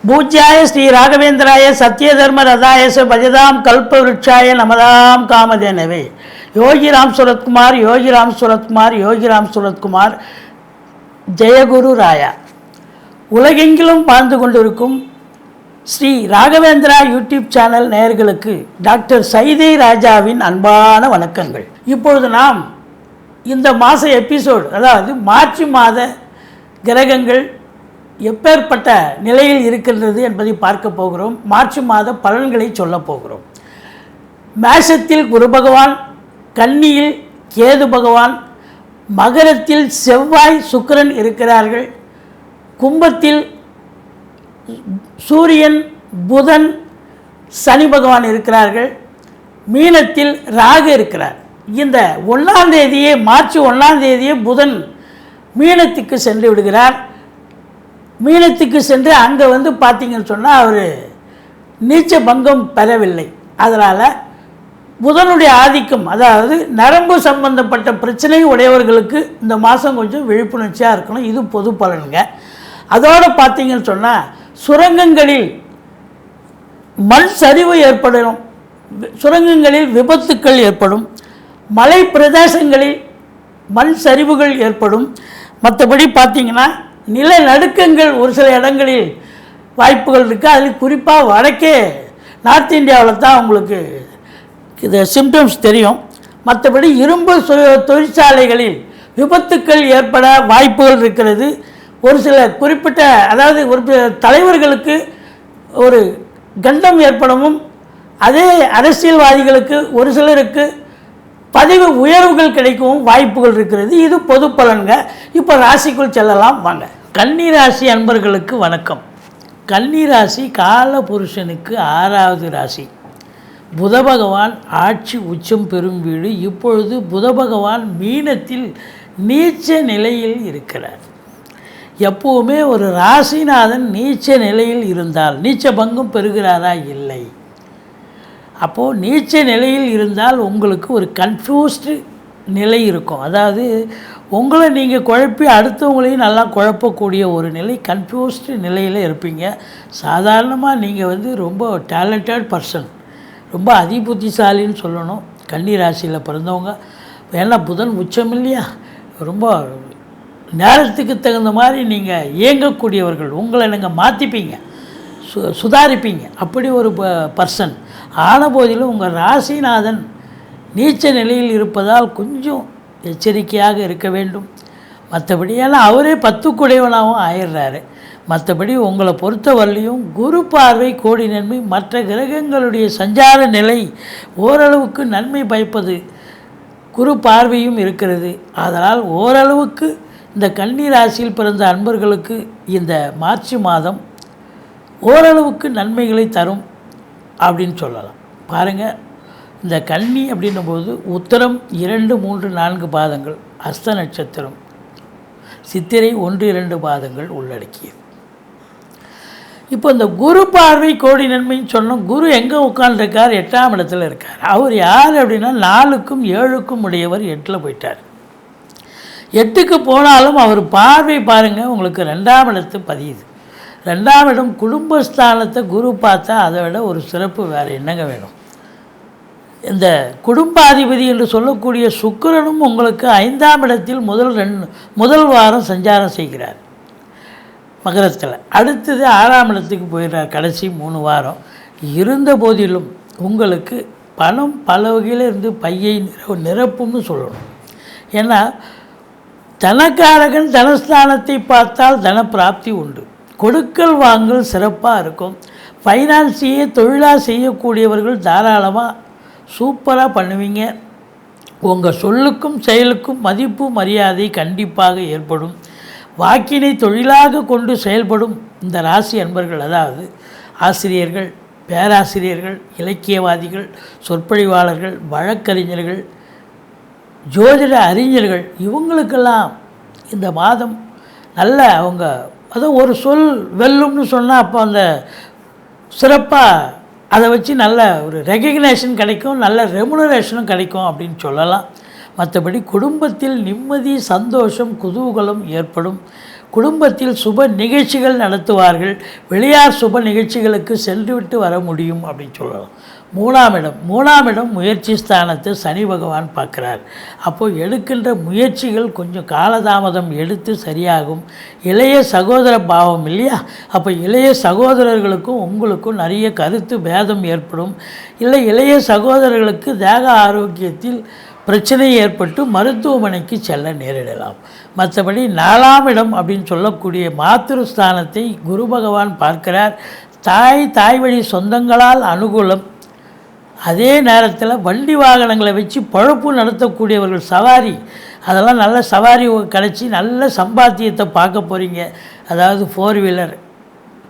பூஜ்யாய ஸ்ரீ ராகவேந்திராய சத்யதர்ம ரதாயச பஜதாம் கல்பவருட்சாய நமதாம் காமதேனவே. யோகிராம் சுரத்குமார் யோகிராம் சுரத்குமார் யோகிராம் சுரத்குமார் ஜெயகுரு ராயா. உலகெங்கிலும் வாழ்ந்து கொண்டிருக்கும் ஸ்ரீ ராகவேந்திரா யூடியூப் சேனல் நேயர்களுக்கு டாக்டர் சைதை ராஜாவின் அன்பான வணக்கங்கள். இப்பொழுது நாம் இந்த மாத எபிசோடு, அதாவது மார்ச் மாத கிரகங்கள் எப்பேற்பட்ட நிலையில் இருக்கின்றது என்பதை பார்க்க போகிறோம். மார்ச் மாத பலன்களை சொல்ல போகிறோம். மேஷத்தில் குரு பகவான், கன்னியில் கேது பகவான், மகரத்தில் செவ்வாய் சுக்கிரன் இருக்கிறார்கள், கும்பத்தில் சூரியன் புதன் சனி பகவான் இருக்கிறார்கள், மீனத்தில் ராகு இருக்கிறார். இந்த 1ஆம் தேதியே, மார்ச் 1ஆம் தேதியே புதன் மீனத்துக்கு சென்று விடுகிறார். மீனத்துக்கு சென்று அங்கே பார்த்தீங்கன்னு சொன்னால் அவர் நீச்ச பங்கம் பெறவில்லை. அதனால் புதனுடைய ஆதிக்கம், அதாவது நரம்பு சம்பந்தப்பட்ட பிரச்சனை உடையவர்களுக்கு இந்த மாதம் கொஞ்சம் விழிப்புணர்ச்சியாக இருக்கணும். இது பொது பலனுங்க. அதோடு பார்த்தீங்கன்னு சொன்னால் சுரங்கங்களில் மண் சரிவு ஏற்படும், சுரங்கங்களில் விபத்துக்கள் ஏற்படும், மலை பிரதேசங்களில் மண் சரிவுகள் ஏற்படும். மற்றபடி பார்த்திங்கன்னா நிலநடுக்கங்கள் ஒரு சில இடங்களில் வாய்ப்புகள் இருக்குது. அதில் குறிப்பாக வடக்கே நார்த் இந்தியாவில் தான் உங்களுக்கு இது சிம்டம்ஸ் தெரியும். மற்றபடி இரும்பு தொழிற்சாலைகளில் விபத்துக்கள் ஏற்பட வாய்ப்புகள் இருக்கிறது. ஒரு சில குறிப்பிட்ட, அதாவது ஒரு தலைவர்களுக்கு ஒரு கண்டம் ஏற்படவும், அதே அரசியல்வாதிகளுக்கு ஒரு சிலருக்கு பதவி உயர்வுகள் கிடைக்கவும் வாய்ப்புகள் இருக்கிறது. இது பொது பலன்க. இப்போ ராசிக்குள் செல்லலாம் வாங்க. கன்னி ராசி அன்பர்களுக்கு வணக்கம். கன்னி ராசி கால புருஷனுக்கு 6வது ராசி. புத பகவான் ஆட்சி உச்சம் பெறும் வீடு. இப்பொழுது புத பகவான் மீனத்தில் நீச்ச நிலையில் இருக்கிறார். எப்போவுமே ஒரு ராசிநாதன் நீச்ச நிலையில் இருந்தால் நீச்ச பங்கம் பெறுகிறாரா? இல்லை. அப்போது நீச்ச நிலையில் இருந்தால் உங்களுக்கு ஒரு கன்ஃபியூஸ்டு நிலை இருக்கும். அதாவது உங்களை நீங்கள் குழப்பி அடுத்தவங்களையும் நல்லா குழப்பக்கூடிய ஒரு நிலை, கன்ஃபியூஸ்டு நிலையில் இருப்பீங்க. சாதாரணமாக நீங்கள் ரொம்ப டேலண்டட் பர்சன், ரொம்ப அதிபுத்திசாலின்னு சொல்லணும் கன்னி ராசியில் பிறந்தவங்க. ஏன்னா புதன் உச்சம் இல்லையா, ரொம்ப நேரத்துக்கு தகுந்த மாதிரி நீங்கள் இயங்கக்கூடியவர்கள். உங்களை நீங்கள் மாற்றிப்பீங்க, சுதாரிப்பீங்க. அப்படி ஒரு பர்சன். ஆன போதிலும் உங்கள் ராசிநாதன் நீச்ச நிலையில் இருப்பதால் கொஞ்சம் எச்சரிக்கையாக இருக்க வேண்டும். மற்றபடி ஏன்னா அவரே 10 குடையவனாகவும் ஆயிடுறாரு. மற்றபடி உங்களை பொறுத்தவரையிலையும் குரு பார்வை கோடி நன்மை. மற்ற கிரகங்களுடைய சஞ்சார நிலை ஓரளவுக்கு நன்மை பயப்பது, குரு பார்வையும் இருக்கிறது. அதனால் ஓரளவுக்கு இந்த கன்னி ராசியில் பிறந்த அன்பர்களுக்கு இந்த மார்ச் மாதம் ஓரளவுக்கு நன்மைகளை தரும் அப்படின்னு சொல்லலாம். பாருங்கள், இந்த கன்னி அப்படின்னும்போது உத்தரம் 2, 3, 4 பாதங்கள், அஸ்த நட்சத்திரம், சித்திரை 1, 2 பாதங்கள் உள்ளடக்கியது. இப்போ இந்த குரு பார்வை கோடி நன்மைன்னு சொன்னோம். குரு எங்கே உட்காந்துருக்கார்? 8ஆம் இடத்துல இருக்கார். அவர் யார் அப்படின்னா 4க்கும் 7க்கும் உடையவர். 8ல் போயிட்டார். 8க்கு போனாலும் அவர் பார்வை பாருங்கள் உங்களுக்கு 2ஆம் இடத்து பதியுது. 2ஆம் இடம் குடும்பஸ்தானத்தை குரு பார்த்தா அதை விட ஒரு சிறப்பு வேறு என்னங்க வேணும். இந்த குடும்பாதிபதி என்று சொல்லக்கூடிய சுக்கிரனும் உங்களுக்கு 5ஆம் இடத்தில் முதல் வாரம் சஞ்சாரம் செய்கிறார் மகரத்தில். அடுத்தது 6ஆம் இடத்துக்கு போயிடுறார் கடைசி 3 வாரம். இருந்த போதிலும் உங்களுக்கு பணம் பல வகையில் இருந்து பையை நிரப்பும்னு சொல்லணும். ஏன்னா தனக்காரகன் தனஸ்தானத்தை பார்த்தால் தன பிராப்தி உண்டு. கொடுக்கல் வாங்கல் சிறப்பாக இருக்கும். ஃபைனான்ஸையே தொழிலாக செய்யக்கூடியவர்கள் தாராளமாக சூப்பராக பண்ணுவீங்க. உங்கள் சொல்லுக்கும் செயலுக்கும் மதிப்பு மரியாதை கண்டிப்பாக ஏற்படும். வாக்கினை தொழிலாக கொண்டு செயல்படும் இந்த ராசி அன்பர்கள், அதாவது ஆசிரியர்கள், பேராசிரியர்கள், இலக்கியவாதிகள், சொற்பொழிவாளர்கள், வழக்கறிஞர்கள், ஜோதிட அறிஞர்கள், இவங்களுக்கெல்லாம் இந்த மாதம் நல்ல அவங்க அதுவும் ஒரு சொல் வெல்லும்னு சொன்னால் அப்போ அந்த சிறப்பாக அதை வச்சு நல்ல ஒரு ரெகக்னேஷன் கிடைக்கும், நல்ல ரெமுனரேஷனும் கிடைக்கும் அப்படின்னு சொல்லலாம். மற்றபடி குடும்பத்தில் நிம்மதி, சந்தோஷம், குதூகலம் ஏற்படும். குடும்பத்தில் சுப நிகழ்ச்சிகள் நடத்துவார்கள். வெளியார் சுப நிகழ்ச்சிகளுக்கு சென்றுவிட்டு வர முடியும் அப்படின்னு சொல்லலாம். மூணாம் இடம் முயற்சி ஸ்தானத்தை சனி பகவான் பார்க்குறார். அப்போது எடுக்கின்ற முயற்சிகள் கொஞ்சம் காலதாமதம் எடுத்து சரியாகும். இளைய சகோதர பாவம் இல்லையா, அப்போ இளைய சகோதரர்களுக்கும் உங்களுக்கும் நிறைய கருத்து பேதம் ஏற்படும். இல்லை இளைய சகோதரர்களுக்கு தேக ஆரோக்கியத்தில் பிரச்சனை ஏற்பட்டு மருத்துவமனைக்கு செல்ல நேரிடலாம். மற்றபடி 4ஆம் இடம் அப்படின்னு சொல்லக்கூடிய மாத்திருஸ்தானத்தை குரு பகவான் பார்க்கிறார். தாய் வழி சொந்தங்களால் அனுகூலம். அதே நேரத்தில் வண்டி வாகனங்களை வச்சு பழப்பு நடத்தக்கூடியவர்கள், சவாரி, அதெல்லாம் நல்ல சவாரி கிடச்சி நல்ல சம்பாத்தியத்தை பார்க்க போகிறீங்க. அதாவது 4 wheeler,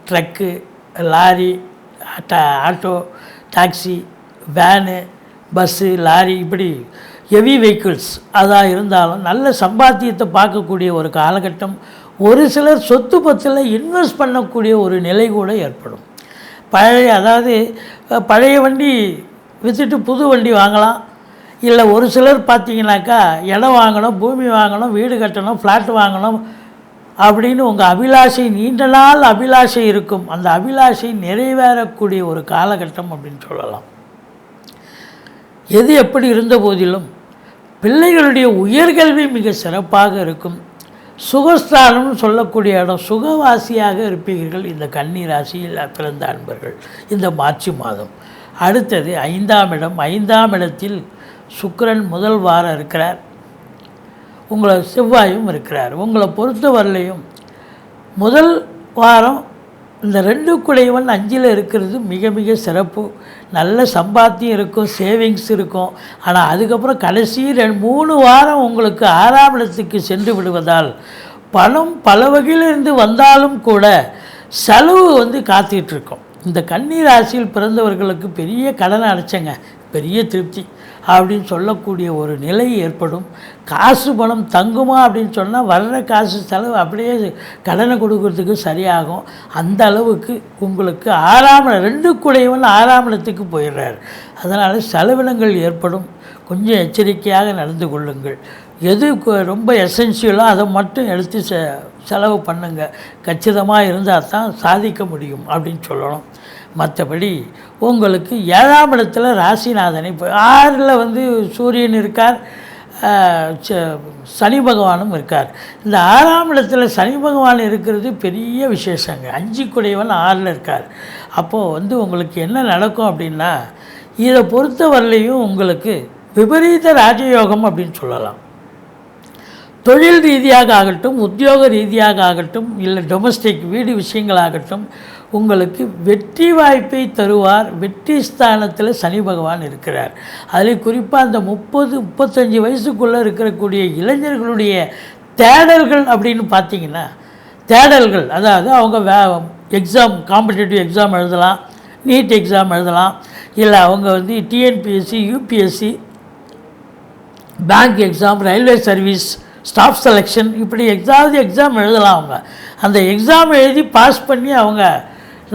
truck, lorry, auto, taxi, van, bus, lorry, இப்படி ஹெவி வெஹிக்கிள்ஸ் அதாக இருந்தாலும் நல்ல சம்பாத்தியத்தை பார்க்கக்கூடிய ஒரு காலகட்டம். ஒரு சிலர் சொத்து பத்தில் இன்வெஸ்ட் பண்ணக்கூடிய ஒரு நிலை கூட ஏற்படும். பழைய வண்டி விற்றுட்டு புது வண்டி வாங்கலாம். இல்லை ஒரு சிலர் பார்த்திங்கனாக்கா இடம் வாங்கணும், பூமி வாங்கணும், வீடு கட்டணும், ஃப்ளாட் வாங்கணும் அப்படின்னு உங்கள் அபிலாஷை, நீண்ட நாள் அபிலாஷை இருக்கும். அந்த அபிலாஷை நிறைவேறக்கூடிய ஒரு காலகட்டம் அப்படின்னு சொல்லலாம். எது எப்படி இருந்த போதிலும் பிள்ளைகளுடைய உயர்கல்வி மிக சிறப்பாக இருக்கும். சுகஸ்தானம்னு சொல்லக்கூடிய இடம், சுகவாசியாக இருப்பீர்கள் இந்த கன்னி ராசியில் பிறந்த அன்பர்கள் இந்த மார்ச் மாதம். அடுத்தது 5ஆம் இடம். 5ஆம் இடத்தில் சுக்கிரன் முதல் வாரம் இருக்கிறார். உங்களை செவ்வாயும் இருக்கிறார். உங்களை பொறுத்தவரையிலையும் முதல் வாரம் இந்த 2 குடையவன் 5ல் இருக்கிறது மிக மிக சிறப்பு. நல்ல சம்பாத்தியம் இருக்கும், சேவிங்ஸ் இருக்கும். ஆனால் அதுக்கப்புறம் கடைசி 3 வாரம் உங்களுக்கு 6ஆம் இடத்துக்கு சென்று விடுவதால் பணம் பல வகையிலிருந்து வந்தாலும் கூட செலவு காத்துட்ருக்கோம். இந்த கன்னி ராசியில் பிறந்தவர்களுக்கு பெரிய கடனை அடைச்சங்க, பெரிய திருப்தி அப்படின்னு சொல்லக்கூடிய ஒரு நிலை ஏற்படும். காசு பணம் தங்குமா அப்படின்னு சொன்னால் வர்ற காசு செலவு அப்படியே கடனை கொடுக்கறதுக்கு சரியாகும். அந்த அளவுக்கு உங்களுக்கு 2 குடையவன் 6ஆம் இடத்துக்கு போயிடுறார். அதனால் செலவினங்கள் ஏற்படும். கொஞ்சம் எச்சரிக்கையாக நடந்து கொள்ளுங்கள். எது ரொம்ப எசென்ஷியலோ அதை மட்டும் எடுத்து செலவு பண்ணுங்கள். கச்சிதமாக இருந்தால் தான் சாதிக்க முடியும் அப்படின்னு சொல்லணும். மற்றபடி உங்களுக்கு 7ஆம் இடத்துல ராசிநாதனை 6ல் சூரியன் இருக்கார், சனி பகவானும் இருக்கார். இந்த 6ஆம் இடத்துல சனி பகவான் இருக்கிறது பெரிய விசேஷங்க. 5 குடையவன் 6ல் இருக்கார். அப்போது உங்களுக்கு என்ன நடக்கும் அப்படின்னா, இதை பொறுத்தவரையிலையும் உங்களுக்கு விபரீத ராஜயோகம் அப்படின்னு சொல்லலாம். தொழில் ரீதியாக ஆகட்டும், உத்தியோக ரீதியாக ஆகட்டும், இல்லை டொமஸ்டிக் வீடு விஷயங்களாகட்டும், உங்களுக்கு வெற்றி வாய்ப்பை தருவார். வெற்றி ஸ்தானத்தில் சனி பகவான் இருக்கிறார். அதில் குறிப்பாக அந்த 30-35 வயசுக்குள்ளே இருக்கக்கூடிய இளைஞர்களுடைய தேடல்கள் அப்படின்னு பார்த்திங்கன்னா, தேடல்கள் அதாவது அவங்க எக்ஸாம், காம்படிட்டிவ் எக்ஸாம் எழுதலாம், நீட் எக்ஸாம் எழுதலாம், இல்லை அவங்க TNPSC, UPSC, bank exam, railway service, staff selection, இப்படி எக்ஸாம் எழுதலாம். அவங்க அந்த எக்ஸாம் எழுதி பாஸ் பண்ணி அவங்க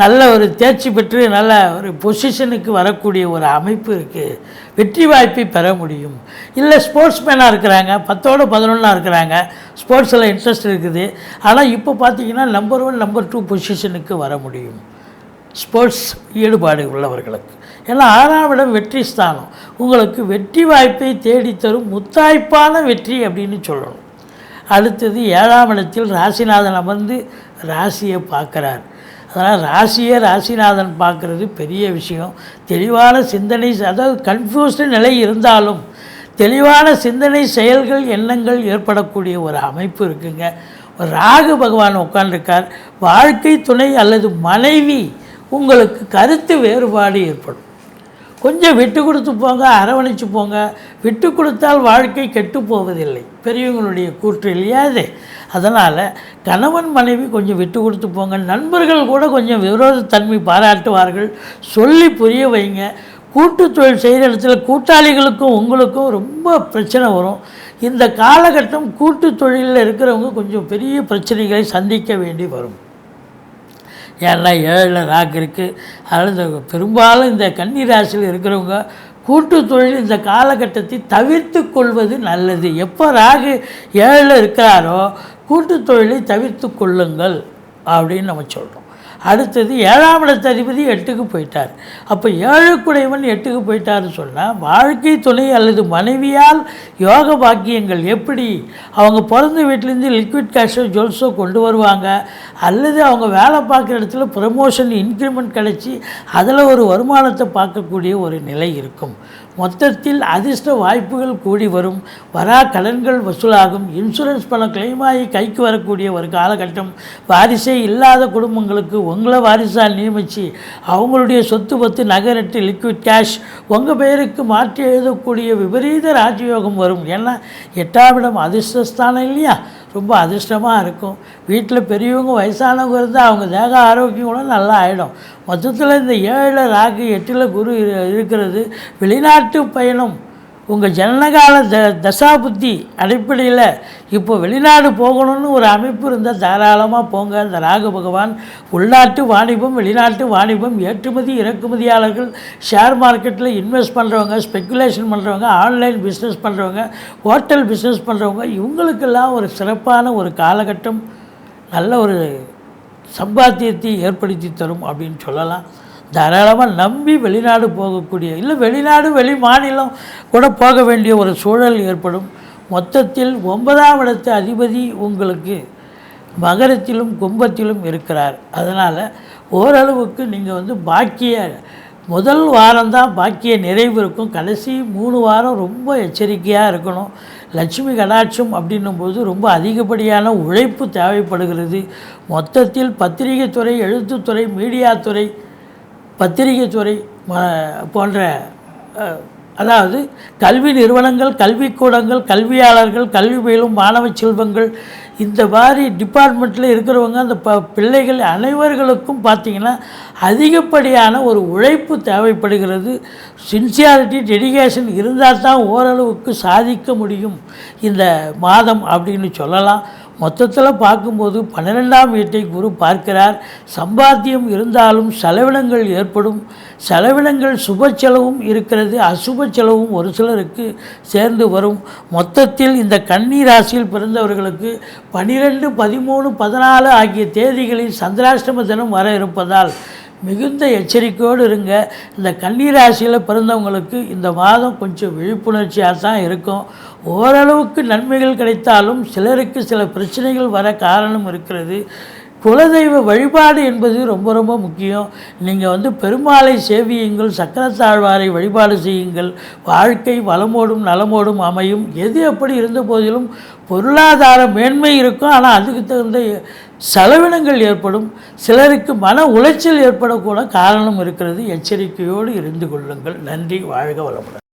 நல்ல ஒரு தேர்ச்சி பெற்று நல்ல ஒரு பொசிஷனுக்கு வரக்கூடிய ஒரு அமைப்பு இருக்குது. வெற்றி வாய்ப்பை பெற முடியும். இல்லை ஸ்போர்ட்ஸ்மேனாக இருக்கிறாங்க, 10ஓட 11 இருக்கிறாங்க, ஸ்போர்ட்ஸில் இன்ட்ரெஸ்ட் இருக்குது. ஆனால் இப்போ பார்த்திங்கன்னா நம்பர் 1 நம்பர் 2 பொசிஷனுக்கு வர முடியும் ஸ்போர்ட்ஸ் ஈடுபாடு உள்ளவர்களுக்கு. ஏன்னா 6ஆம் இடம் வெற்றி ஸ்தானம். உங்களுக்கு வெற்றி வாய்ப்பை தேடித்தரும் முத்தாய்ப்பான வெற்றி அப்படின்னு சொல்லணும். அடுத்தது 7ஆம் இடத்தில் ராசிநாதன் அமர்ந்து ராசியை பார்க்குறார். அதனால் ராசிநாதன் பார்க்குறது பெரிய விஷயம். தெளிவான சிந்தனை, அதாவது கன்ஃபியூஸ்டு நிலை இருந்தாலும் தெளிவான சிந்தனை, செயல்கள், எண்ணங்கள் ஏற்படக்கூடிய ஒரு அமைப்பு இருக்குங்க. ராகு பகவான் உட்கார்ந்துருக்கார். வாழ்க்கை துணை அல்லது மனைவி உங்களுக்கு கருத்து வேறுபாடு ஏற்படும். கொஞ்சம் விட்டு கொடுத்து போங்க, அரவணைச்சு போங்க. விட்டு கொடுத்தால் வாழ்க்கை கெட்டு போவதில்லை, பெரியவங்களுடைய கூற்று இல்லையா இது. அதனால் கணவன் மனைவி கொஞ்சம் விட்டு கொடுத்து போங்க. நண்பர்கள் கூட கொஞ்சம் விரோதத்தன்மை பாராட்டுவார்கள். சொல்லி புரிய வைங்க. கூட்டு தொழில் செய்கிற இடத்துல கூட்டாளிகளுக்கும் உங்களுக்கும் ரொம்ப பிரச்சனை வரும். இந்த காலகட்டம் கூட்டு தொழிலில் இருக்கிறவங்க கொஞ்சம் பெரிய பிரச்சனைகளை சந்திக்க வேண்டி வரும். ஏன்னா 7ல் ராகு இருக்குது. அதனால் இந்த பெரும்பாலும் இந்த கன்னி ராசியில் இருக்கிறவங்க கூட்டு தொழில் இந்த காலகட்டத்தை தவிர்த்து கொள்வது நல்லது. எப்போ ராகு 7ல் இருக்கிறாரோ கூட்டுத் தொழிலை தவிர்த்து கொள்ளுங்கள் அப்படின்னு நம்ம சொல்கிறோம். அடுத்தது 7ஆம் இடத்து அதிபதி 8க்கு போயிட்டார். அப்போ 7க்குடையவன் 8க்கு போயிட்டாருன்னு சொன்னால் வாழ்க்கை துணை அல்லது மனைவியால் யோக பாக்கியங்கள் எப்படி அவங்க பிறந்த வீட்டிலேருந்து லிக்விட் கேஷோ ஜுவல்ஸோ கொண்டு வருவாங்க, அல்லது அவங்க வேலை பார்க்குற இடத்துல ப்ரமோஷன் இன்க்ரிமெண்ட் கிடச்சி அதில் ஒரு வருமானத்தை பார்க்கக்கூடிய ஒரு நிலை இருக்கும். மொத்தத்தில் அதிர்ஷ்ட வாய்ப்புகள் கூடி வரும், வரா கடன்கள் வசூலாகும், இன்சூரன்ஸ் பணம் கிளைமாகி கைக்கு வரக்கூடிய ஒரு காலகட்டம். வாரிசே இல்லாத குடும்பங்களுக்கு உங்களை வாரிசாக நியமித்து அவங்களுடைய சொத்து பத்து நகரட்டு லிக்விட் கேஷ் உங்கள் பெயருக்கு மாற்றி எழுதக்கூடிய விபரீத ராஜயோகம் வரும். ஏன்னா 8ஆம் இடம் அதிர்ஷ்டஸ்தானம் இல்லையா, ரொம்ப அதிர்ஷ்டமாக இருக்கும். வீட்டில் பெரியவங்க வயசானவங்க இருந்தால் அவங்க தேக ஆரோக்கியம் கூட நல்லா ஆகிடும். மொத்தத்தில் இந்த 7 ராகு 8 குரு இருக்கிறது. வெளிநாட்டு பயணம் உங்கள் ஜனனகால தசா புத்தி அடிப்படையில் இப்போ வெளிநாடு போகணும்னு ஒரு அமைப்பு இருந்தால் தாராளமாக போங்க. இந்த ராகு பகவான் உள்நாட்டு வாணிபம், வெளிநாட்டு வாணிபம், ஏற்றுமதி இறக்குமதியாளர்கள், ஷேர் மார்க்கெட்டில் இன்வெஸ்ட் பண்ணுறவங்க, ஸ்பெக்குலேஷன் பண்ணுறவங்க, ஆன்லைன் பிஸ்னஸ் பண்ணுறவங்க, ஹோட்டல் பிஸ்னஸ் பண்ணுறவங்க, இவங்களுக்கெல்லாம் ஒரு சிறப்பான ஒரு காலகட்டம், நல்ல ஒரு சம்பாத்தியத்தை ஏற்படுத்தி தரும் அப்படின்னு சொல்லலாம். தாராளமாக நம்பி வெளிநாடு போகக்கூடிய, இல்லை வெளிநாடு வெளி மாநிலம் கூட போக வேண்டிய ஒரு சூழல் ஏற்படும். மொத்தத்தில் 9ஆம் இடத்து அதிபதி உங்களுக்கு மகரத்திலும் கும்பத்திலும் இருக்கிறார். அதனால் ஓரளவுக்கு நீங்கள் பாக்கிய முதல் வாரம்தான் பாக்கிய நிறைவு இருக்கும். கடைசி 3 வாரம் ரொம்ப எச்சரிக்கையாக இருக்கணும். லட்சுமி கடாட்சம் அப்படின்னும்போது ரொம்ப அதிகப்படியான உழைப்பு தேவைப்படுகிறது. மொத்தத்தில் பத்திரிகை துறை, எழுத்துத்துறை, மீடியா துறை, பத்திரிகை துறை போன்ற அதாவது கல்வி நிறுவனங்கள், கல்விக்கூடங்கள், கல்வியாளர்கள், கல்வி பயிலும் மாணவ செல்வங்கள், இந்த மாதிரி டிபார்ட்மெண்ட்டில் இருக்கிறவங்க, அந்த பிள்ளைகள் அனைவர்களுக்கும் பார்த்திங்கன்னா அதிகப்படியான ஒரு உழைப்பு தேவைப்படுகிறது. சின்சியாரிட்டி, டெடிகேஷன் இருந்தால் தான் ஓரளவுக்கு சாதிக்க முடியும் இந்த மாதம் அப்படின்னு சொல்லலாம். மொத்தத்தில் பார்க்கும்போது 12ஆம் வீட்டை குரு பார்க்கிறார். சம்பாத்தியம் இருந்தாலும் செலவினங்கள் ஏற்படும். செலவினங்கள் சுப செலவும் இருக்கிறது, அசுப செலவும் ஒரு சிலருக்கு சேர்ந்து வரும். மொத்தத்தில் இந்த கன்னி ராசியில் பிறந்தவர்களுக்கு 12, 13, 14 ஆகிய தேதிகளில் சந்திராஷ்டம தினம் வர இருப்பதால் மிகுந்த எச்சரிக்கையோடு இருங்க. இந்த கன்னி ராசியில் பிறந்தவங்களுக்கு இந்த மாதம் கொஞ்சம் விழிப்புணர்ச்சியாக தான் இருக்கும். ஓரளவுக்கு நன்மைகள் கிடைத்தாலும் சிலருக்கு சில பிரச்சனைகள் வர காரணம் இருக்கிறது. குலதெய்வ வழிபாடு என்பது ரொம்ப ரொம்ப முக்கியம். நீங்கள் பெருமாளை சேவியுங்கள், சக்கரத்தாழ்வாரை வழிபாடு செய்யுங்கள். வாழ்க்கை வளமோடும் நலமோடும் அமையும். எது எப்படி இருந்த போதிலும் பொருளாதார மேன்மை இருக்கும், ஆனால் அதுக்கு தகுந்த செலவினங்கள் ஏற்படும். சிலருக்கு மன உளைச்சல் ஏற்படக்கூட காரணம் இருக்கிறது. எச்சரிக்கையோடு இருந்து கொள்ளுங்கள். நன்றி. வாழ்க வளமுடன்.